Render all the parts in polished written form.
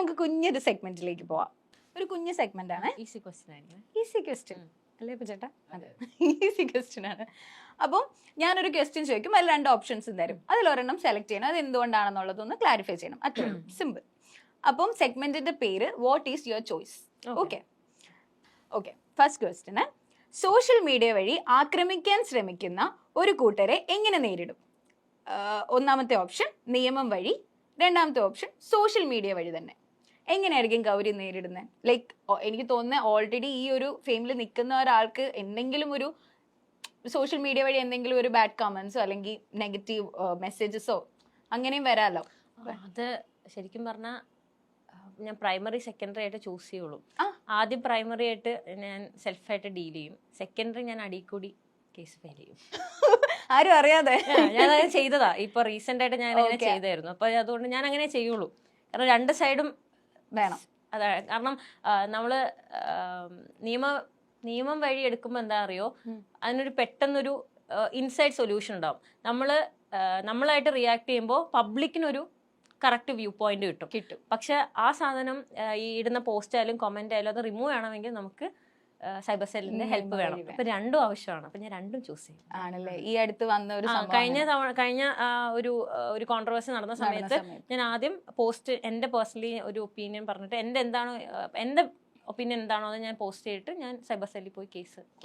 നമുക്ക് കുഞ്ഞൊരു സെഗ്മെന്റിലേക്ക് പോവാം. ഒരു കുഞ്ഞു സെഗ്മെന്റ് ആണ്. ഈസി ക്വസ്റ്റ്യൻ ആയിരുന്നു. ഈസി ക്വസ്റ്റ്യൻ അല്ലേ ഇപ്പൊ ചേട്ടാ? അതെ, ഈസി ക്വസ്റ്റ്യൻ ആണ്. അപ്പം ഞാനൊരു ക്വസ്റ്റ്യൻ ചോദിക്കും, അതിൽ 2 ഓപ്ഷൻസും തരും. അതിലൊരെണ്ണം സെലക്ട് ചെയ്യണം, അത് എന്തുകൊണ്ടാണെന്നുള്ളതൊന്ന് ക്ലാരിഫൈ ചെയ്യണം. അത്രേ ഉള്ളൂ, സിമ്പിൾ. അപ്പം സെഗ്മെന്റിന്റെ പേര് what is your choice. Okay okay. First question, social media വഴി ആക്രമിക്കാൻ ശ്രമിക്കുന്ന ഒരു കൂട്ടരെ എങ്ങനെ നേരിടും? ഒന്നാമത്തെ ഓപ്ഷൻ നിയമം വഴി, രണ്ടാമത്തെ ഓപ്ഷൻ സോഷ്യൽ മീഡിയ വഴി തന്നെ. എങ്ങനെയായിരിക്കും ഗൗരി നേരിടുന്നത്? ലൈക്ക് എനിക്ക് തോന്നുന്നത് ഓൾറെഡി ഈ ഒരു ഫെയിമിൽ നിൽക്കുന്ന ഒരാൾക്ക് എന്തെങ്കിലും ഒരു സോഷ്യൽ മീഡിയ വഴി എന്തെങ്കിലും ഒരു ബാഡ് കമന്റ്സോ അല്ലെങ്കിൽ നെഗറ്റീവ് മെസ്സേജസോ അങ്ങനെയും വരാമല്ലോ. അത് ശരിക്കും പറഞ്ഞാൽ ഞാൻ പ്രൈമറി സെക്കൻഡറി ആയിട്ട് ചൂസ് ചെയ്യുള്ളൂ. ആദ്യം പ്രൈമറി ആയിട്ട് ഞാൻ സെൽഫായിട്ട് ഡീൽ ചെയ്യും. സെക്കൻഡറി ഞാൻ അടിയിൽ കൂടി കേസ് ഫയൽ ചെയ്യും. ആരും അറിയാതെ ഞാൻ അങ്ങനെ ചെയ്തതാ. ഇപ്പൊ റീസെന്റ് ആയിട്ട് ഞാൻ അങ്ങനെ ചെയ്തായിരുന്നു. അപ്പൊ അതുകൊണ്ട് ഞാൻ അങ്ങനെ ചെയ്യുള്ളൂ. കാരണം 2 സൈഡും വേണം. അതാണ് കാരണം. നമ്മള് നിയമം വഴി എടുക്കുമ്പോൾ എന്താ അറിയോ, അതിനൊരു പെട്ടെന്നൊരു ഇൻസൈഡ് സൊല്യൂഷൻ ഉണ്ടാവും. നമ്മളായിട്ട് റിയാക്ട് ചെയ്യുമ്പോൾ പബ്ലിക്കിനൊരു കറക്റ്റ് വ്യൂ പോയിന്റ് കിട്ടും. പക്ഷെ ആ സാധനം ഈ ഇടുന്ന പോസ്റ്റ് ആയാലും കമന്റ് ആയാലും അത് റിമൂവ് ചെയ്യണമെങ്കിൽ നമുക്ക് സൈബർ സെല്ലിന്റെ ഹെൽപ്പ് വേണം. അപ്പൊ 2 ആവശ്യമാണ്. അപ്പൊ ഞാൻ 2 ചൂസ് ചെയ്യും. ആണല്ലേ? ഈ അടുത്ത് വന്ന ഒരു കഴിഞ്ഞ ഒരു കോൺട്രവേഴ്സി നടന്ന സമയത്ത് ഞാൻ ആദ്യം പോസ്റ്റ് എന്റെ പേഴ്സണലി ഒരു ഒപ്പീനിയൻ പറഞ്ഞിട്ട് എന്റെ ഒപ്പീനിയൻ എന്താണോ അത് ഞാൻ പോസ്റ്റ് ചെയ്തിട്ട് ഞാൻ സൈബർ സെല്ലിൽ പോയി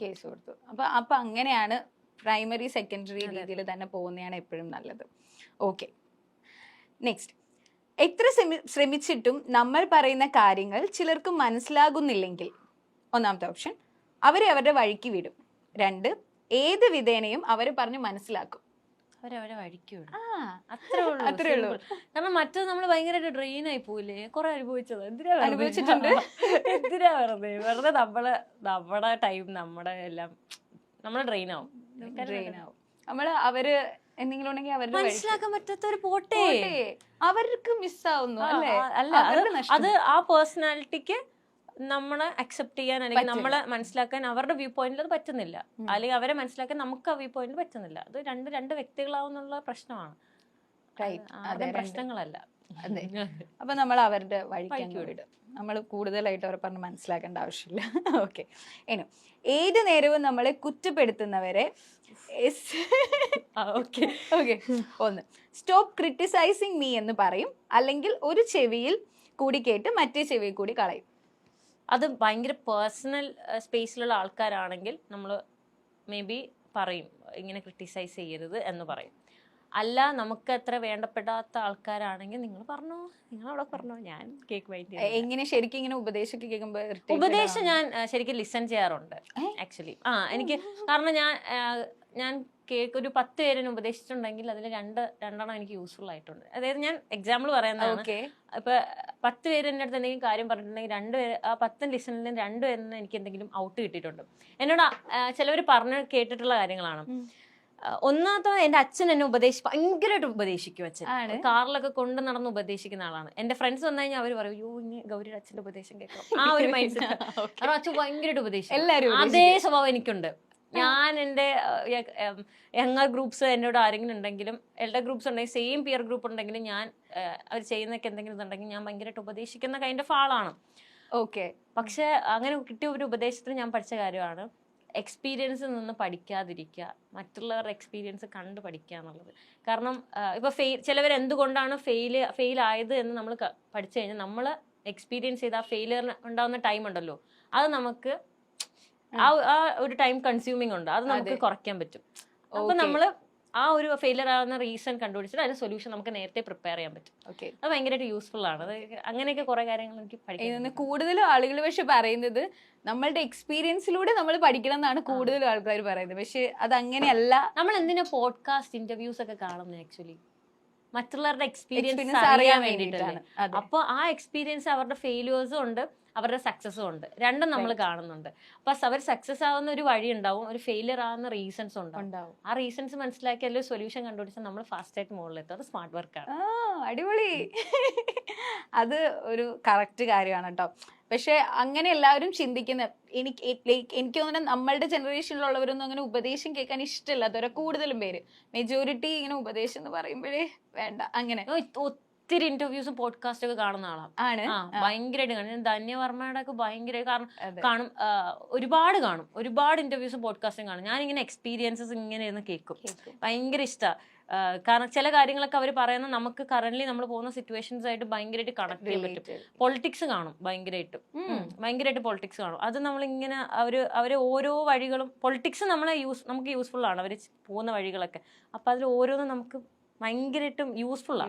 കേസ് കൊടുത്തു. അപ്പൊ അങ്ങനെയാണ് പ്രൈമറി സെക്കൻഡറി രീതിയിൽ തന്നെ പോകുന്നതാണ് എപ്പോഴും നല്ലത്. Okay, next. എത്ര ശ്രമിച്ചിട്ടും നമ്മൾ പറയുന്ന കാര്യങ്ങൾ ചിലർക്ക് മനസ്സിലാകുന്നില്ലെങ്കിൽ, ഒന്നാമത്തെ ഓപ്ഷൻ അവരെ അവരുടെ വഴിക്ക് വിടും. 2, ഏത് വിധേനയും അവരെ പറഞ്ഞ് മനസ്സിലാക്കും. അവരവരെ വഴിക്ക് വിടും. അത്രേ ഉള്ളൂ. കാരണം മറ്റത് നമ്മൾ ഭയങ്കരമായിട്ട് ഡ്രെയിൻ ആയി പോയില്ലേ? കുറെ അനുഭവിച്ചിട്ടുണ്ട്. എന്തിനാ വെറുതെ നമ്മുടെ ടൈം നമ്മുടെ എല്ലാം നമ്മൾ ഡ്രെയിൻ ആവും. അവര് എന്തെങ്കിലും ഉണ്ടെങ്കിൽ അവരുടെ മനസ്സിലാക്കാൻ പറ്റാത്തവര് പോട്ടെ, അവർക്ക് മിസ്സാവുന്നു അല്ലേ? അത് ആ പേഴ്സണാലിറ്റിക്ക് നമ്മളെ അക്സെപ്റ്റ് ചെയ്യാൻ അല്ലെങ്കിൽ നമ്മളെ മനസ്സിലാക്കാൻ അവരുടെ വ്യൂ പോയിന്റിൽ അത് പറ്റുന്നില്ല, അല്ലെങ്കിൽ അവരെ മനസ്സിലാക്കാൻ നമുക്ക് ആ വ്യൂ പോയിന്റിൽ പറ്റുന്നില്ല. അത് രണ്ട് വ്യക്തികളാവുന്നുള്ള പ്രശ്നമാണ്, പ്രശ്നങ്ങളല്ല. അപ്പൊ നമ്മൾ അവരുടെ വഴിക്ക് വിടും. നമ്മൾ കൂടുതലായിട്ട് അവരെ പറഞ്ഞ് മനസ്സിലാക്കേണ്ട ആവശ്യമില്ല. ഓക്കെ. ഇനി ഏത് നേരവും നമ്മളെ കുറ്റപ്പെടുത്തുന്നവരെ 1, സ്റ്റോപ്പ് ക്രിട്ടിസൈസിങ് മീ എന്ന് പറയും, അല്ലെങ്കിൽ ഒരു ചെവിയിൽ കൂടി കേട്ട് മറ്റേ ചെവിയിൽ കൂടി കളയും. അത് ഭയങ്കര പേഴ്സണൽ സ്പേസിലുള്ള ആൾക്കാരാണെങ്കിൽ നമ്മൾ മേ ബി പറയും ഇങ്ങനെ ക്രിട്ടിസൈസ് ചെയ്യരുത് എന്ന് പറയും. അല്ല നമുക്ക് അത്ര വേണ്ടപ്പെടാത്ത ആൾക്കാരാണെങ്കിൽ നിങ്ങൾ അവിടെ പറഞ്ഞോ, ഞാൻ കേക്ക് വൈറ്റ്. എങ്ങനെ ശരിക്കും ഇങ്ങനെ ഉപദേശമൊക്കെ കേൾക്കുമ്പോ ഉപദേശം ഞാൻ ശരിക്കും ലിസൺ ചെയ്യാറുണ്ട് ആക്ച്വലി. എനിക്ക് കാരണം ഞാൻ കേക്ക് ഒരു 10 പേരെ ഉപദേശിച്ചിട്ടുണ്ടെങ്കിൽ അതിൽ രണ്ടെണ്ണം എനിക്ക് യൂസ്ഫുൾ ആയിട്ടുണ്ട്. അതായത് ഞാൻ എക്സാമ്പിൾ പറയുന്നതാണ്. ഇപ്പൊ 10 പേര് എൻ്റെ അടുത്ത് എന്തെങ്കിലും കാര്യം പറഞ്ഞിട്ടുണ്ടെങ്കിൽ 2 പേര് ആ 10 ലിസണിലും 2 പേരിൽ എനിക്ക് എന്തെങ്കിലും ഔട്ട് കിട്ടിയിട്ടുണ്ട്. എന്നോട് ചിലവർ പറഞ്ഞ് കേട്ടിട്ടുള്ള കാര്യങ്ങളാണ്. ഒന്നാമത്തെ എൻ്റെ അച്ഛൻ എന്നെ ഭയങ്കരമായിട്ട് ഉപദേശിക്കും. അച്ഛൻ കാറിലൊക്കെ കൊണ്ട് നടന്ന് ഉപദേശിക്കുന്ന ആളാണ്. എന്റെ ഫ്രണ്ട്സ് വന്നു കഴിഞ്ഞാൽ അവർ പറയും, യോ ഇനി ഗൗരിയുടെ അച്ഛന്റെ ഉപദേശം കേൾക്കാം. ആ ഒരു മൈൻഡ് സെറ്റ്. കാരണം അച്ഛൻ ഭയങ്കരമായിട്ട് ഉപദേശിക്കും. അതേ സ്വഭാവം എനിക്കുണ്ട്. ഞാൻ എൻ്റെ യങ്ങർ ഗ്രൂപ്പ്സ് എന്നോട് ആരെങ്കിലും ഉണ്ടെങ്കിലും എൽഡർ ഗ്രൂപ്പ്സ് ഉണ്ടെങ്കിൽ സെയിം പിയർ ഗ്രൂപ്പ് ഉണ്ടെങ്കിലും ഞാൻ അവർ ചെയ്യുന്നൊക്കെ എന്തെങ്കിലും ഇതുണ്ടെങ്കിൽ ഞാൻ ഭയങ്കരമായിട്ട് ഉപദേശിക്കുന്ന കൈൻഡ് ഓഫ് ആളാണ്. ഓക്കെ. പക്ഷെ അങ്ങനെ കിട്ടിയ ഒരു ഉപദേശത്തിന് ഞാൻ പഠിച്ച കാര്യമാണ് എക്സ്പീരിയൻസിൽ നിന്ന് പഠിക്കാതിരിക്കുക, മറ്റുള്ളവരുടെ എക്സ്പീരിയൻസ് കണ്ട് പഠിക്കുക എന്നുള്ളത്. കാരണം ഇപ്പൊ ചിലവർ എന്തുകൊണ്ടാണ് ഫെയിൽ ആയത് എന്ന് നമ്മൾ പഠിച്ചു കഴിഞ്ഞാൽ നമ്മൾ എക്സ്പീരിയൻസ് ചെയ്ത ആ ഫെയിലിയറിന് ഉണ്ടാകുന്ന ടൈം ഉണ്ടല്ലോ, അത് നമുക്ക് ആ ഒരു ടൈം കൺസ്യൂമിങ് ഉണ്ട്, അത് നമുക്ക് കുറയ്ക്കാൻ പറ്റും. അപ്പൊ നമ്മള് ആ ഒരു ഫെയിലിയർ ആവുന്ന റീസൺ കണ്ടുപിടിച്ചിട്ട് അതിന് സൊല്യൂഷൻ നമുക്ക് നേരത്തെ പ്രിപ്പയർ ചെയ്യാൻ പറ്റും. അത് ഭയങ്കരമായിട്ട് യൂസ്ഫുൾ ആണ്. അങ്ങനെയൊക്കെ കുറെ കാര്യങ്ങൾ എനിക്ക് പഠിക്കാൻ. കൂടുതലും ആളുകൾ പക്ഷെ പറയുന്നത് നമ്മളുടെ എക്സ്പീരിയൻസിലൂടെ നമ്മൾ പഠിക്കണം എന്നാണ് കൂടുതലും ആൾക്കാർ പറയുന്നത്. പക്ഷെ അത് അങ്ങനെയല്ല. നമ്മൾ എന്തിനാ പോഡ്കാസ്റ്റ് ഇന്റർവ്യൂസ് ഒക്കെ കാണുന്നത്? ആക്ച്വലി മറ്റുള്ളവരുടെ എക്സ്പീരിയൻസ് അറിയാൻ വേണ്ടിയിട്ടാണ്. അപ്പൊ ആ എക്സ്പീരിയൻസ് അവരുടെ ഫെയിലിയേഴ്സും ഉണ്ട്, അവരുടെ സക്സസും ഉണ്ട്, രണ്ടും നമ്മൾ കാണുന്നുണ്ട്. അപ്പൊ അവർ സക്സസ് ആവുന്ന ഒരു വഴി ഉണ്ടാവും, ഒരു ഫെയിലിയർ ആവുന്ന റീസൺസ് ഉണ്ടാവും. ആ റീസൺസ് മനസ്സിലാക്കി അല്ലെങ്കിൽ സൊല്യൂഷൻ കണ്ടുപിടിച്ചാൽ നമ്മൾ ഫാസ്റ്റ് ആയിട്ട് മുകളിലെത്തും. അത് സ്മാർട്ട് വർക്കാണ്. അടിപൊളി. അത് ഒരു കറക്റ്റ് കാര്യമാണ് കേട്ടോ. പക്ഷെ അങ്ങനെ എല്ലാവരും ചിന്തിക്കുന്ന എനിക്ക് തോന്നുന്നത് നമ്മളുടെ ജനറേഷനിലുള്ളവരൊന്നും അങ്ങനെ ഉപദേശം കേൾക്കാൻ ഇഷ്ടമില്ലാത്തവരെ കൂടുതലും പേര്. മെജോറിറ്റി ഇങ്ങനെ ഉപദേശം എന്ന് പറയുമ്പോഴേ വേണ്ട അങ്ങനെ ഒത്തിരി ഇന്റർവ്യൂസും പോഡ്കാസ്റ്റ് ഒക്കെ കാണുന്ന ആളാണ്. ആണ് ഭയങ്കരമായിട്ട് കാണും. ഞാൻ ധന്യവർമ്മയുടെ ഒക്കെ ഭയങ്കര കാണും, ഒരുപാട് ഇന്റർവ്യൂസും പോഡ്കാസ്റ്റും കാണും. ഞാനിങ്ങനെ എക്സ്പീരിയൻസസ് ഇങ്ങനെ ഇരുന്ന് കേൾക്കും. ഭയങ്കര ഇഷ്ടമാണ്. കാരണം ചില കാര്യങ്ങളൊക്കെ അവർ പറയുന്ന നമുക്ക് കറന്റ് നമ്മൾ പോകുന്ന സിറ്റുവേഷൻസ് ആയിട്ട് ഭയങ്കരമായിട്ട് കണക്ട് ചെയ്യാൻ പറ്റും. പൊളിറ്റിക്സ് കാണും ഭയങ്കരമായിട്ട് പൊളിറ്റിക്സ് കാണും. അത് നമ്മളിങ്ങനെ അവര് ഓരോ വഴികളും പൊളിറ്റിക്സ് നമുക്ക് യൂസ്ഫുൾ ആണ് അവർ പോകുന്ന വഴികളൊക്കെ. അപ്പൊ അതിൽ ഓരോന്നും നമുക്ക് ഭയങ്കരമായിട്ടും യൂസ്ഫുൾ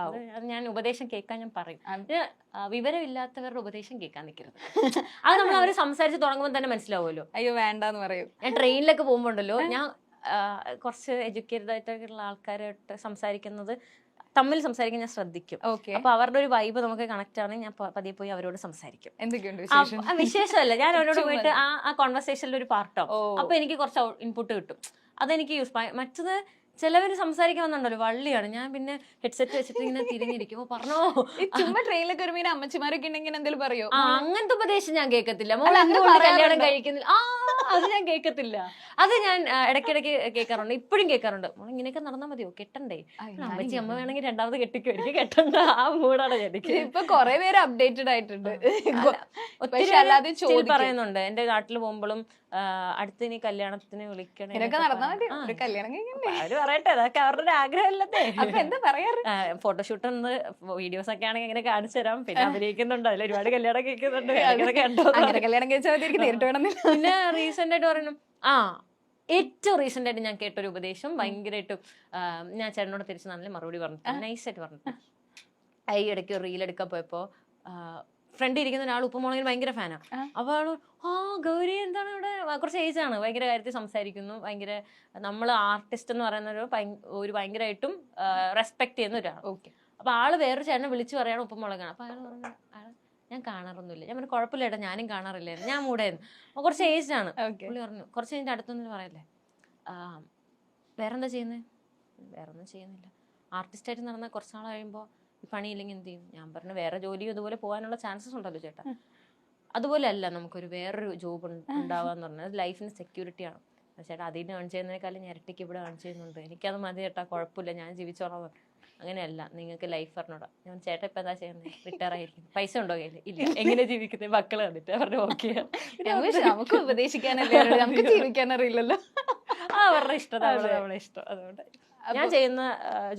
ആവും. അത് ഞാൻ ഉപദേശം കേൾക്കാൻ ഞാൻ പറയും. വിവരമില്ലാത്തവരുടെ ഉപദേശം കേൾക്കാൻ നിൽക്കരുത്. അത് നമ്മൾ അവർ സംസാരിച്ച് തുടങ്ങുമ്പോൾ തന്നെ മനസ്സിലാവുമല്ലോ. അയ്യോ വേണ്ടെന്ന് പറയും. ഞാൻ ട്രെയിനിലൊക്കെ പോകുമ്പോണ്ടല്ലോ, ഞാൻ കുറച്ച് എഡ്യൂക്കേറ്റഡ് ആയിട്ടുള്ള ആൾക്കാരായിട്ട് തമ്മിൽ സംസാരിക്കാൻ ഞാൻ ശ്രദ്ധിക്കും. അപ്പൊ അവരുടെ ഒരു വൈബ് നമുക്ക് കണക്ട് ആണെങ്കിൽ ഞാൻ പതിയെ പോയി അവരോട് സംസാരിക്കും. എന്തൊക്കെയുണ്ട് വിശേഷമല്ല, ഞാൻ അവരോട് പോയിട്ട് ആ കോൺവെർസേഷനിൽ ഒരു പാർട്ടാവും. അപ്പൊ എനിക്ക് കുറച്ച് ഇൻപുട്ട് കിട്ടും. അതെനിക്ക് യൂസ്. മറ്റത് ചിലവര് സംസാരിക്കാൻ വന്നുണ്ടല്ലോ വള്ളിയാണ്. ഞാൻ പിന്നെ ഹെഡ്സെറ്റ് വെച്ചിട്ട് ഇങ്ങനെ തിരിഞ്ഞിരിക്കും. പറഞ്ഞോ ചുമ്മാ ട്രെയിനിലൊക്കെ ഒരു അമ്മച്ചിമാരൊക്കെ ഉണ്ടെങ്കിൽ എന്തെങ്കിലും പറയോ? അങ്ങനത്തെ ഉപദേശം ഞാൻ കേൾക്കത്തില്ല. കല്യാണം കഴിക്കുന്നില്ല, അത് ഞാൻ കേൾക്കത്തില്ല. അത് ഞാൻ ഇടയ്ക്കിടയ്ക്ക് കേൾക്കാറുണ്ട്, ഇപ്പോഴും കേൾക്കാറുണ്ട്. ഇങ്ങനെയൊക്കെ നടന്നാൽ മതിയോ, കെട്ടണ്ടേ? അമ്മച്ചി അമ്മ വേണമെങ്കിൽ രണ്ടാമത് കെട്ടിക്കും, എനിക്ക് കെട്ടണ്ട. ആ മൂടാണ് എനിക്ക്. ഇപ്പൊ കൊറേ പേര് അപ്ഡേറ്റഡ് ആയിട്ടുണ്ട്. ഒത്തിരി പറയുന്നുണ്ട്. എന്റെ നാട്ടിൽ പോകുമ്പോഴും അടുത്ത് ഇനി കല്യാണത്തിന് വിളിക്കണേ, അവര് പറയട്ടെ, അതൊക്കെ അവരുടെ ഒരു ആഗ്രഹമല്ലേ. എന്താ പറയാറ്? ഫോട്ടോഷൂട്ട് വീഡിയോസ് ഒക്കെ ആണെങ്കിൽ ഇങ്ങനെ കാണിച്ചു തരാം. പിന്നെ അഭിനയിക്കുന്നുണ്ട്, അതിൽ ഒരുപാട് കല്യാണം കേൾക്കുന്നുണ്ട്. കല്യാണം കഴിച്ചാൽ നേരിട്ട് വേണം. പിന്നെ റീസെന്റ് ആയിട്ട് പറയണം, ഏറ്റവും റീസെന്റ് ആയിട്ട് ഞാൻ കേട്ടൊരു ഉപദേശം ഭയങ്കരമായിട്ടും ഞാൻ ചേട്ടനോട് തിരിച്ച് നല്ല മറുപടി പറഞ്ഞിട്ട് നൈസായിട്ട് പറഞ്ഞിട്ട്, ഈ ഇടയ്ക്ക് റീൽ എടുക്കാൻ പോയപ്പോ ഫ്രണ്ട് ഇരിക്കുന്ന ഒരാൾ ഉപ്പുമുളകിന് ഭയങ്കര ഫാനാ. അപ്പൊ ആള് ഗൗരി എന്താണ് ഇവിടെ, കുറച്ച് ഏജ് ആണ്, ഭയങ്കര കാര്യത്തിൽ സംസാരിക്കുന്നു. ഭയങ്കര നമ്മൾ ആർട്ടിസ്റ്റ് എന്ന് പറയുന്ന ഒരു ഭയങ്കരമായിട്ടും റെസ്പെക്ട് ചെയ്യുന്ന ഒരാൾ. അപ്പൊ ആള് വേറൊരു ചേട്ടനെ വിളിച്ചു പറയാണ് ഉപ്പുമുളകാണ്. അപ്പൊ അയാൾ പറഞ്ഞു, ഞാൻ കാണാറൊന്നുമില്ല. ഞാൻ പറഞ്ഞു കുഴപ്പമില്ല ഏട്ടാ, ഞാനും കാണാറില്ലായിരുന്നു, ഞാൻ മൂടായിരുന്നു. അപ്പൊ കുറച്ച് ഏജ്ഡ് ആണ്. പുള്ളി പറഞ്ഞു, കുറച്ച് കഴിഞ്ഞിട്ട് അടുത്തൊന്നും പറയല്ലേ, വേറെന്താ ചെയ്യുന്നത്? വേറൊന്നും ചെയ്യുന്നില്ല. ആർട്ടിസ്റ്റായിട്ട് നടന്നാൽ കുറച്ച് നാൾ കഴിയുമ്പോൾ ഈ പണിയില്ലെങ്കിൽ എന്ത് ചെയ്യും? ഞാൻ പറഞ്ഞു, വേറെ ജോലിയും ഇതുപോലെ പോകാനുള്ള ചാൻസസ് ഉണ്ടല്ലോ ചേട്ടാ. അതുപോലെ അല്ല നമുക്കൊരു വേറൊരു ജോബ് ഉണ്ടാവാന്ന് പറഞ്ഞാൽ അത് ലൈഫിന് സെക്യൂരിറ്റിയാണ്. ചേട്ടാ അതിന് ഏൺ ചെയ്യുന്നതിനേക്കാളും ഞാൻ ഇരട്ടിക്ക് ഇവിടെ ഏൺ ചെയ്യുന്നുണ്ട്, എനിക്കത് മതി ചേട്ടാ, കുഴപ്പമില്ല, ഞാൻ ജീവിച്ചോളാം. അങ്ങനെയല്ല, നിങ്ങൾക്ക് ലൈഫ് പറഞ്ഞോടാ. ഞാൻ ചേട്ടാ ഇപ്പൊ എന്താ ചെയ്യുന്നത്? റിട്ടയർ ആയിരിക്കും. പൈസ ഉണ്ടോ കയ്യിൽ? ഇല്ല. എങ്ങനെ ജീവിക്കുന്നത്? മക്കള് വന്നിട്ട് പറഞ്ഞു ഓക്കെ, നമുക്ക് ഉപദേശിക്കാനല്ലേ, നമുക്ക് ജീവിക്കാനറിയില്ലല്ലോ. അവരുടെ ഇഷ്ടം, നമ്മളെ ഇഷ്ടം. അതുകൊണ്ട് ഞാൻ ചെയ്യുന്ന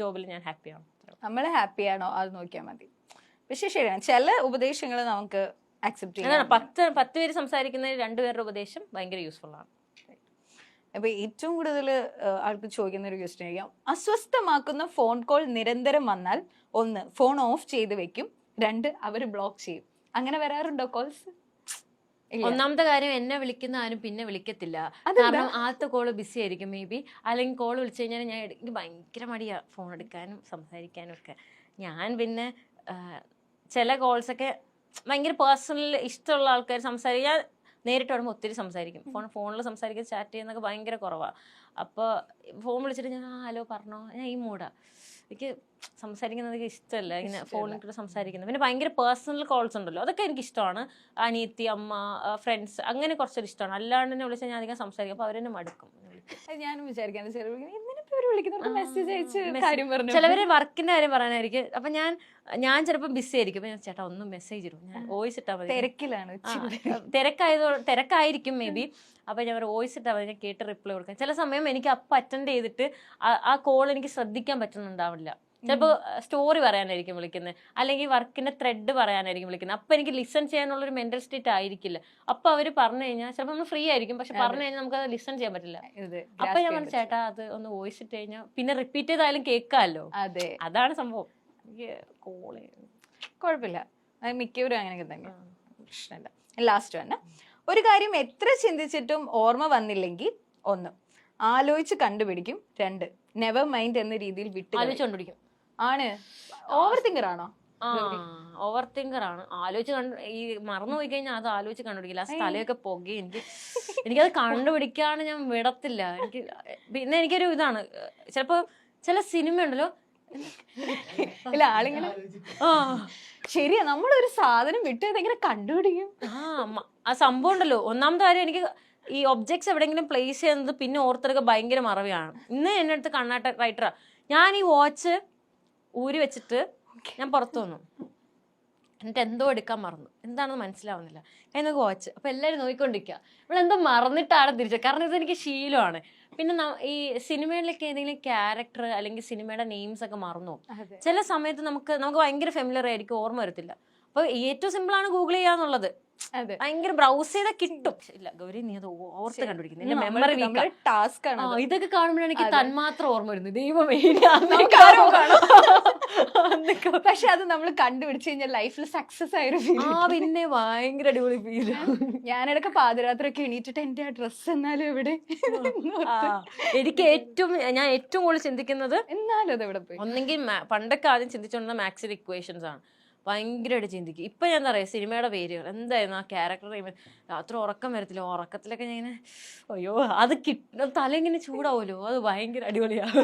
ജോബിൽ ഞാൻ ഹാപ്പിയാണ്. നമ്മള് ഹാപ്പിയാണോ അത് നോക്കിയാൽ മതി. പക്ഷെ ശരിയാണ്, ചില ഉപദേശങ്ങൾ നമുക്ക് അക്സെപ്റ്റ് ചെയ്യാം. 10 പേര് സംസാരിക്കുന്നതിൽ 2 പേരുടെ ഉപദേശം ഭയങ്കര യൂസ്ഫുൾ ആണ്. അപ്പൊ ഏറ്റവും കൂടുതൽ ആൾക്ക് ചോദിക്കുന്ന ഒരു ക്വസ്റ്റ്യൻ ആയിരിക്കും, അസ്വസ്ഥമാക്കുന്ന ഫോൺ കോൾ നിരന്തരം വന്നാൽ 1 ഫോൺ ഓഫ് ചെയ്ത് വെക്കും, 2 അവര് ബ്ലോക്ക് ചെയ്യും. അങ്ങനെ വരാറുണ്ടോ കോൾസ്? ഒന്നാമത്തെ കാര്യം, എന്നെ വിളിക്കുന്ന ആരും പിന്നെ വിളിക്കത്തില്ല. കാരണം ആദ്യത്തെ കോള് ബിസി ആയിരിക്കും മേ ബി. അല്ലെങ്കിൽ കോള് വിളിച്ചു കഴിഞ്ഞാൽ എനിക്ക് ഭയങ്കര മടിയാ ഫോൺ എടുക്കാനും സംസാരിക്കാനും ഒക്കെ. ഞാൻ പിന്നെ ചില കോൾസൊക്കെ ഭയങ്കര പേഴ്സണൽ ഇഷ്ടമുള്ള ആൾക്കാർ സംസാരിക്കാൻ നേരിട്ട് വരുമ്പോൾ ഒത്തിരി സംസാരിക്കും. ഫോണിൽ സംസാരിക്കാൻ ചാറ്റ് ചെയ്യുന്നതൊക്കെ ഭയങ്കര കുറവാണ്. അപ്പോൾ ഫോൺ വിളിച്ചിട്ട് ഞാൻ ഹലോ പറഞ്ഞോ, ഞാൻ ഈ മൂടാ, എനിക്ക് സംസാരിക്കുന്നത് ഇഷ്ടമല്ല ഇങ്ങനെ ഫോണിൽ കൂടെ സംസാരിക്കുന്നത്. പിന്നെ ഭയങ്കര പേഴ്സണൽ കോൾസ് ഉണ്ടല്ലോ, അതൊക്കെ എനിക്ക് ഇഷ്ടമാണ്. അനിയത്തി, അമ്മ, ഫ്രണ്ട്സ്, അങ്ങനെ കുറച്ചൊരു ഇഷ്ടമാണ്. അല്ലാണ്ട് തന്നെ വിളിച്ചാൽ ഞാൻ അധികം സംസാരിക്കും, അപ്പോൾ അവരെന്നെ മടുക്കും. ഞാനും വിചാരിക്കാൻ ചിലവര് വർക്കിന്റെ കാര്യം പറയാനായിരിക്കും. അപ്പൊ ഞാൻ ചിലപ്പോൾ ബിസി ആയിരിക്കും. ചേട്ടാ ഒന്ന് മെസ്സേജ് ഇടും, ഞാൻ വോയിസ് ഇട്ടാൽ മതി. തിരക്കായിരിക്കും മേ ബി. അപ്പൊ ഞാൻ വോയിസ് ഇട്ടാൽ മതി, ഞാൻ കേട്ട് റിപ്ലൈ കൊടുക്കാം. ചില സമയം എനിക്ക് അപ്പം അറ്റൻഡ് ചെയ്തിട്ട് ആ കോൾ എനിക്ക് ശ്രദ്ധിക്കാൻ പറ്റുന്നുണ്ടാവില്ല. ചിലപ്പോൾ സ്റ്റോറി പറയാനായിരിക്കും വിളിക്കുന്നത്, അല്ലെങ്കിൽ വർക്കിന്റെ ത്രെഡ് പറയാനായിരിക്കും വിളിക്കുന്നത്. അപ്പൊ എനിക്ക് ലിസൺ ചെയ്യാനുള്ളൊരു മെന്റൽ സ്റ്റേറ്റ് ആയിരിക്കില്ല. അപ്പൊ അവര് പറഞ്ഞു കഴിഞ്ഞാൽ ചിലപ്പോൾ നമ്മൾ ഫ്രീ ആയിരിക്കും, പക്ഷെ പറഞ്ഞു കഴിഞ്ഞാൽ നമുക്ക് അത് ലിസൺ ചെയ്യാൻ പറ്റില്ല. അപ്പൊ ഞാൻ പറഞ്ഞു, ചേട്ടാ അത് ഒന്ന് വോയിസ് ഇട്ട് കഴിഞ്ഞാൽ പിന്നെ റിപ്പീറ്റ് ചെയ്താലും കേൾക്കാമല്ലോ. അതാണ് സംഭവം. കോള് കുഴപ്പമില്ല, മിക്കവരും അങ്ങനെയൊക്കെ തന്നെ, പ്രശ്നമില്ല. ലാസ്റ്റ് തന്നെ, ഒരു കാര്യം എത്ര ചിന്തിച്ചിട്ടും ഓർമ്മ വന്നില്ലെങ്കിൽ 1 ആലോചിച്ച് കണ്ടുപിടിക്കും, 2 നെവർ മൈൻഡ് എന്ന രീതിയിൽ വിട്ട് ആലോചിച്ചുകൊണ്ടിരിക്കും. ആണ് ഓവർ തിങ്കർ ആണോ? ഓവർ തിങ്കർ ആണ്. ഈ മറന്നു പോയി കഴിഞ്ഞാൽ അത് ആലോചിച്ച് കണ്ടുപിടിക്കില്ല. ആ സ്ഥലമൊക്കെ പുകയും എനിക്കത് കണ്ടുപിടിക്കാണ് ഞാൻ വിടത്തില്ല. പിന്നെ എനിക്കൊരു ഇതാണ്, ചിലപ്പോ ചില സിനിമ ഉണ്ടല്ലോ, ഇല്ല ആളിങ്ങനെ ശരിയാ, നമ്മളൊരു സാധനം വിട്ട് ഇതെങ്ങനെ കണ്ടുപിടിക്കും? ആ സംഭവം ഉണ്ടല്ലോ. ഒന്നാമത്തെ കാര്യം, എനിക്ക് ഈ ഒബ്ജക്ട്സ് എവിടെയെങ്കിലും പ്ലേസ് ചെയ്യുന്നത് പിന്നെ ഓർത്തെടുക്കുക ഭയങ്കര മറവിയാണ്. ഇന്ന് എന്നെ അടുത്ത് കണ്ണാട്ട റൈറ്ററാ, ഞാൻ ഈ വാച്ച് ഊരി വെച്ചിട്ട് ഞാൻ പുറത്തു വന്നു, എന്നിട്ട് എന്തോ എടുക്കാൻ മറന്നു, എന്താണെന്ന് മനസ്സിലാവുന്നില്ല. എന്നൊക്കെ വാച്ച്, അപ്പൊ എല്ലാവരും നോക്കിക്കൊണ്ടിരിക്കുക, ഇവളെന്തോ മറന്നിട്ടാണ് തിരിച്ചത്. കാരണം ഇതെനിക്ക് ശീലമാണ്. പിന്നെ ഈ സിനിമയിലൊക്കെ ഏതെങ്കിലും ക്യാരക്ടർ അല്ലെങ്കിൽ സിനിമയുടെ നെയിംസ് ഒക്കെ മറന്നു പോകും. ചില സമയത്ത് നമുക്ക് ഭയങ്കര ഫെമിലർ ആയിരിക്കും, ഓർമ്മ വരത്തില്ല. അപ്പൊ ഏറ്റവും സിമ്പിൾ ആണ് ഗൂഗിൾ ചെയ്യാന്നുള്ളത്. ഭയങ്കര ബ്രൗസ് ചെയ്താൽ കിട്ടും. ഇല്ല ഗൗരി, നീ അത് ഓർത്ത് കണ്ടുപിടിക്കുന്നു, മെമ്മറി ടാസ്ക് ആണ്. ഇതൊക്കെ കാണുമ്പോഴാണ് എനിക്ക് തന്മാത്രം ഓർമ്മ വരുന്നത്. ദൈവമേ, പക്ഷെ അത് നമ്മൾ കണ്ടുപിടിച്ച് കഴിഞ്ഞാൽ ലൈഫിൽ സക്സസ് ആയൊരു ഫീൽ. പിന്നെ ഭയങ്കര അടിപൊളി ഫീൽ. ഞാനിടക്ക് പാതിരാത്രി ഒക്കെ എണീറ്റിട്ട് എന്റെ ആ ഡ്രസ്സ് എന്നാലും എവിടെ, എനിക്ക് ഞാൻ ഏറ്റവും കൂടുതൽ ചിന്തിക്കുന്നത് എന്നാലും അത് എവിടെ പോയി. ഒന്നെങ്കിൽ പണ്ടൊക്കെ ആദ്യം ചിന്തിച്ചുകൊണ്ടിരുന്ന മാത്സിൽ ഇക്വേഷൻസ് ആണ്, ഭയങ്കരമായിട്ട് ചിന്തിക്കും. ഇപ്പൊ ഞാൻ എന്താ പറയാ, സിനിമയുടെ പേരുകൾ എന്തായിരുന്നു, ആ ക്യാരക്ടർ രാത്രി ഉറക്കം വരത്തില്ല, ഉറക്കത്തിലൊക്കെ ഞാൻ ഇങ്ങനെ അയ്യോ അത് തല ഇങ്ങനെ ചൂടാവുമല്ലോ, അത് ഭയങ്കര അടിപൊളിയാണ്.